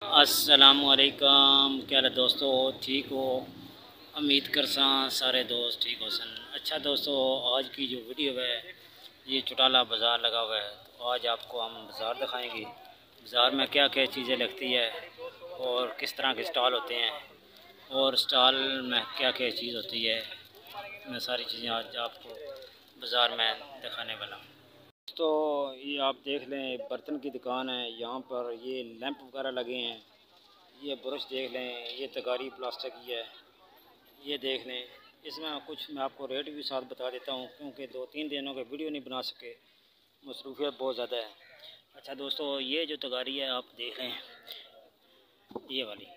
अस्सलामुअलैकुम। क्या हाल है दोस्तों, ठीक हो? उम्मीद करसा सारे दोस्त ठीक हो सन। अच्छा दोस्तों, आज की जो वीडियो है ये चौटाला बाज़ार लगा हुआ है। तो आज आपको हम बाज़ार दिखाएंगे, बाज़ार में क्या क्या चीज़ें लगती है और किस तरह के स्टॉल होते हैं और स्टॉल में क्या क्या चीज़ होती है। मैं सारी चीज़ें आज आपको बाज़ार में दिखाने वाला हूँ। तो ये आप देख लें, बर्तन की दुकान है। यहाँ पर ये लैंप वगैरह लगे हैं। ये ब्रश देख लें, ये तगारी प्लास्टिक की है। ये देख लें, इसमें कुछ मैं आपको रेट भी साथ बता देता हूँ क्योंकि 2-3 दिनों के वीडियो नहीं बना सके, मसरूफियत बहुत ज़्यादा है। अच्छा दोस्तों, ये जो तगारी है आप देख लें, ये वाली,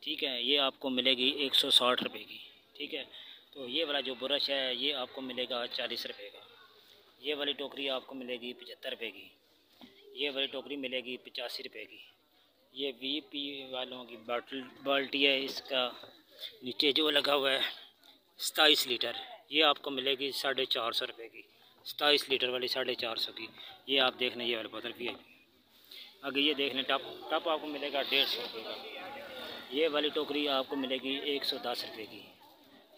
ठीक है, ये आपको मिलेगी 160 रुपये की, ठीक है। तो ये वाला जो ब्रश है ये आपको मिलेगा 40 रुपये का। ये वाली टोकरी आपको मिलेगी 75 रुपये की। ये वाली टोकरी मिलेगी 85 रुपये की। ये वीपी वालों की बाल्टी है, इसका नीचे जो लगा हुआ है 27 लीटर, ये आपको मिलेगी 450 रुपये की। 27 लीटर वाली 450 की। ये आप देख लें, ये वाली बोतल भी है। आगे ये देख लें, टप आपको मिलेगा 150 रुपये का। ये वाली टोकरी आपको मिलेगी 110 रुपये की।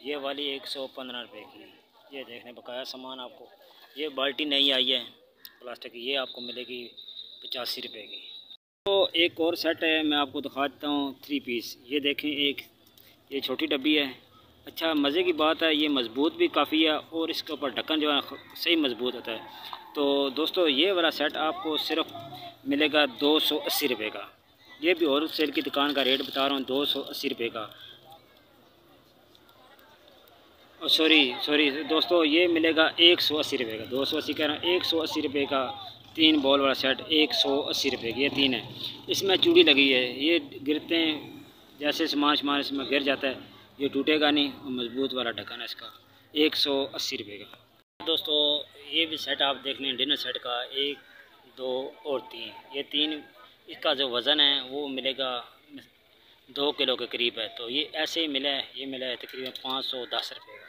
ये वाली 115 रुपये की। ये देख लें, बकाया सामान आपको। ये बाल्टी नई आई है प्लास्टिक की, ये आपको मिलेगी 85 रुपये की। तो एक और सेट है, मैं आपको दिखा देता हूँ 3 पीस। ये देखें, एक ये छोटी डब्बी है। अच्छा, मज़े की बात है, ये मज़बूत भी काफ़ी है और इसके ऊपर ढक्कन जो है सही मज़बूत होता है। तो दोस्तों, ये वाला सेट आपको सिर्फ मिलेगा 280 रुपये का। ये भी होल सेल की दुकान का रेट बता रहा हूँ, 280 रुपये का। सॉरी दोस्तों, ये मिलेगा 180 रुपये का। 280 कह रहा हूँ, 180 रुपये का 3 बॉल वाला सेट 180 रुपये की। ये 3 है, इसमें चूड़ी लगी है। ये गिरते हैं, जैसे सामान इसमें गिर जाता है, ये टूटेगा नहीं और मजबूत वाला ढक्कन है इसका। 180 रुपये का। दोस्तों, ये भी सेट आप देख लें, डिनर सेट का 1, 2 और 3। ये 3, इसका जो वज़न है वो मिलेगा 2 किलो के करीब है। तो ये ऐसे ही मिला है, ये मिला है तकरीबन 510 रुपये का।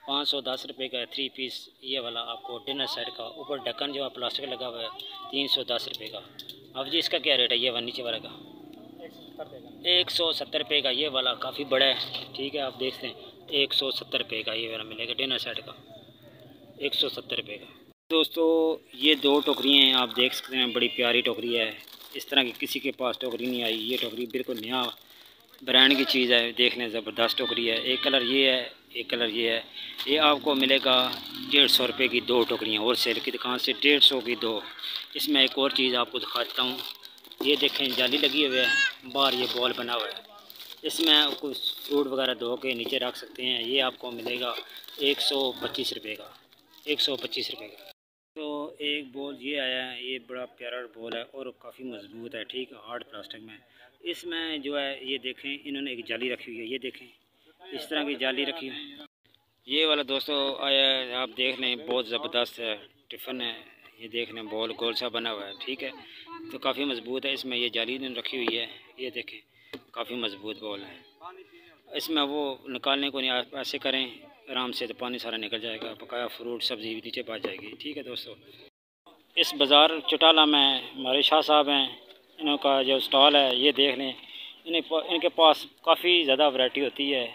510 रुपये का 3 पीस ये वाला आपको डिनर सेट का। ऊपर ढक्कन जो है प्लास्टिक लगा हुआ है, 310 रुपये का। अब जी इसका क्या रेट है, ये वाला नीचे वाला का 170 रुपये का। ये वाला काफ़ी बड़ा है, ठीक है, आप देखते हैं 170 रुपये का ये वाला मिलेगा डिनर सेट का, 170 रुपये का। दोस्तों, ये 2 टोकरियाँ हैं, आप देख सकते हैं, बड़ी प्यारी टोकरी है। इस तरह की किसी के पास टोकरी नहीं आई। ये टोकरी बिल्कुल नया ब्रांड की चीज़ है, देखने ज़बरदस्त टोकरी है। एक कलर ये है, एक कलर ये है। ये आपको मिलेगा 150 रुपये की 2 टोकरियाँ, होल सेल की दुकान से 150 की 2। इसमें एक और चीज़ आपको दिखाता हूँ, ये देखें, जाली लगी हुई है, बाहर ये बॉल बना हुआ है। इसमें कुछ फ्रूट वगैरह धो के नीचे रख सकते हैं। ये आपको मिलेगा 125 रुपये का, 125 रुपये का। तो एक बॉल ये आया है, ये बड़ा प्यारा बॉल है और काफ़ी मज़बूत है, ठीक है, हार्ड प्लास्टिक में। इसमें जो है ये देखें, इन्होंने एक जाली रखी हुई है, ये देखें, इस तरह की जाली रखी हुई है। ये वाला दोस्तों आया है, आप देख लें, बहुत ज़बरदस्त है, टिफ़िन है। ये देख लें, बॉल गोल सा बना हुआ है, ठीक है, तो काफ़ी मज़बूत है। इसमें ये जाली इन्होंने रखी हुई है, ये देखें, काफ़ी मज़बूत बॉल है। इसमें वो निकालने को नहीं, ऐसे करें आराम से तो पानी सारा निकल जाएगा, बकाया फ्रूट सब्ज़ी भी नीचे बच जाएगी, ठीक है दोस्तों। इस बाज़ार चौटाला में हमारे शाह साहब हैं, इनका जो स्टॉल है ये देख लें। इनके पास काफ़ी ज़्यादा वैरायटी होती है।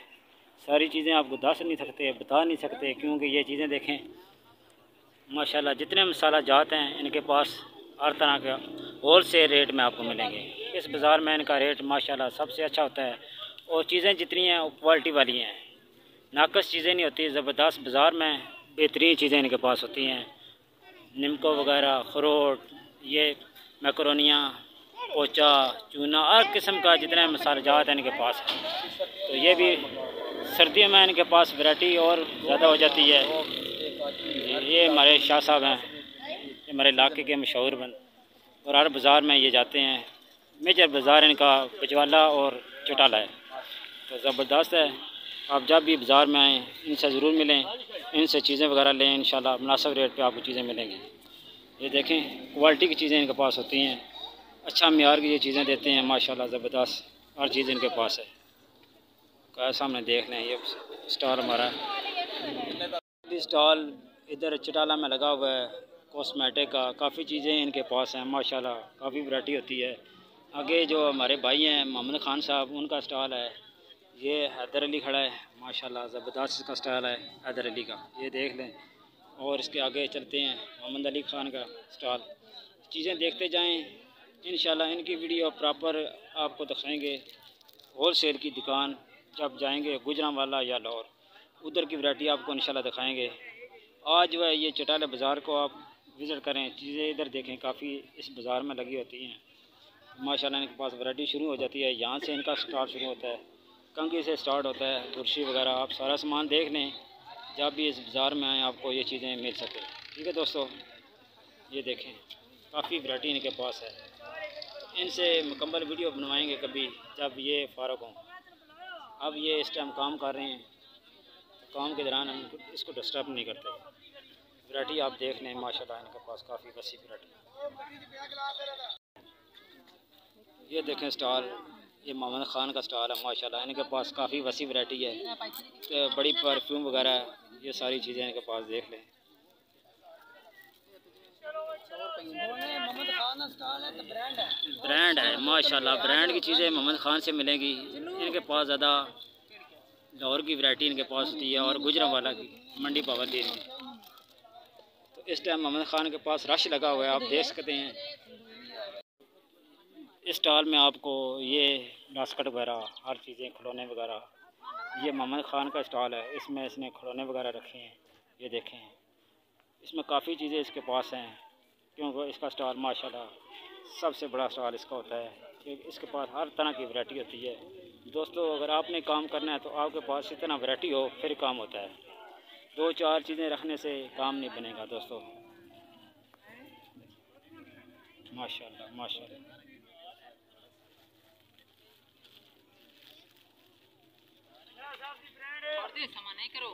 सारी चीज़ें आपको बता नहीं सकते क्योंकि ये चीज़ें देखें, माशाल्लाह, जितने मसाला जात हैं इनके पास हर तरह का होल सेल रेट में आपको मिलेंगे। इस बाज़ार में इनका रेट माशाल्लाह सबसे अच्छा होता है और चीज़ें जितनी हैं वो क्वालिटी वाली हैं, नाकस चीज़ें नहीं होती। ज़बरदस्त बाज़ार में बेहतरीन चीज़ें इनके पास होती हैं, निमको वगैरह, अखरोट, ये मैकरोनियाँ, पोचा, चूना, हर किस्म का जितने मसाले जात हैं इनके पास है। तो ये भी सर्दियों में इनके पास वैरायटी और ज़्यादा हो जाती है। ये हमारे शाह साहब हैं, ये हमारे इलाके के मशहूर बन, और हर बाज़ार में ये जाते हैं। मेजर बाज़ार इनका पिछवाला और चौटाला है, तो ज़बरदस्त है। आप जब भी बाज़ार में आएँ इनसे ज़रूर मिलें, इनसे चीज़ें वगैरह लें, इंशाल्लाह मुनासिब रेट पे आपको चीज़ें मिलेंगी। ये देखें, क्वालिटी की चीज़ें इनके पास होती हैं, अच्छा म्यार की ये चीज़ें देते हैं, माशाल्लाह ज़बरदस्त हर चीज़ इनके पास है। क्या सामने देख लें, ये स्टॉल हमारा स्टॉल इधर चौटाला में लगा हुआ है, कॉस्मेटिक का काफ़ी चीज़ें इनके पास हैं, माशाल्लाह काफ़ी वैरायटी होती है। आगे जो हमारे भाई हैं मोहम्मद ख़ान साहब, उनका स्टॉल है। ये हैदर अली खड़ा है, माशाल्लाह ज़बरदस्त इसका स्टॉल है हैदर अली का, ये देख लें। और इसके आगे चलते हैं मोहम्मद अली ख़ान का स्टॉल। चीज़ें देखते जाएं, इंशाल्लाह इनकी वीडियो प्रॉपर आपको दिखाएंगे। होल सेल की दुकान जब जाएंगे गुजरांवाला या लाहौर, उधर की वैरायटी आपको इंशाल्लाह दिखाएंगे। आज जो है ये चटाले बाज़ार को आप विज़िट करें, चीज़ें इधर देखें, काफ़ी इस बाज़ार में लगी होती हैं माशाल्लाह। इनके पास वैरायटी शुरू हो जाती है, यहाँ से इनका स्टार्ट शुरू होता है, कंघी से स्टार्ट होता है, कुर्सी वगैरह। आप सारा सामान देख लें, जब भी इस बाज़ार में आएँ आपको ये चीज़ें मिल सके। ठीक है दोस्तों, ये देखें काफ़ी वैरायटी इनके पास है। इनसे मुकम्मल वीडियो बनवाएंगे कभी जब ये फ़ारग हों। अब ये इस टाइम काम कर रहे हैं, तो काम के दौरान हम इसको डिस्टर्ब नहीं करते। वैरायटी आप देख लें माशाल्लाह, इनके पास काफ़ी वसी वैरायटी। ये देखें स्टॉल, ये मोहम्मद ख़ान का स्टॉल है माशाल्लाह। इनके पास काफ़ी वसी वैरायटी है, तो बड़ी परफ्यूम वगैरह ये सारी चीज़ें इनके पास देख लें। ब्रांड है माशाल्लाह, ब्रांड की चीज़ें मोहम्मद ख़ान से मिलेंगी। इनके पास ज़्यादा लाहौर की वैरायटी इनके पास होती है और गुजरांवाला की मंडी पावरदीन में। तो इस टाइम मोहम्मद ख़ान के पास रश लगा हुआ है, आप देख सकते हैं। इस स्टॉल में आपको ये बास्केट वगैरह हर चीज़ें, खिलौने वगैरह, ये मोहम्मद ख़ान का स्टॉल है, इसमें इसने खिलौने वगैरह रखे हैं। ये देखें, इसमें काफ़ी चीज़ें इसके पास हैं, क्योंकि इसका स्टॉल माशाल्लाह सबसे बड़ा स्टॉल इसका होता है कि इसके पास हर तरह की वैरायटी होती है। दोस्तों, अगर आपने काम करना है तो आपके पास इतना वैरायटी हो फिर काम होता है, 2-4 चीज़ें रखने से काम नहीं बनेगा दोस्तों। माशाल्लाह माशाल्लाह। सामान नहीं करो।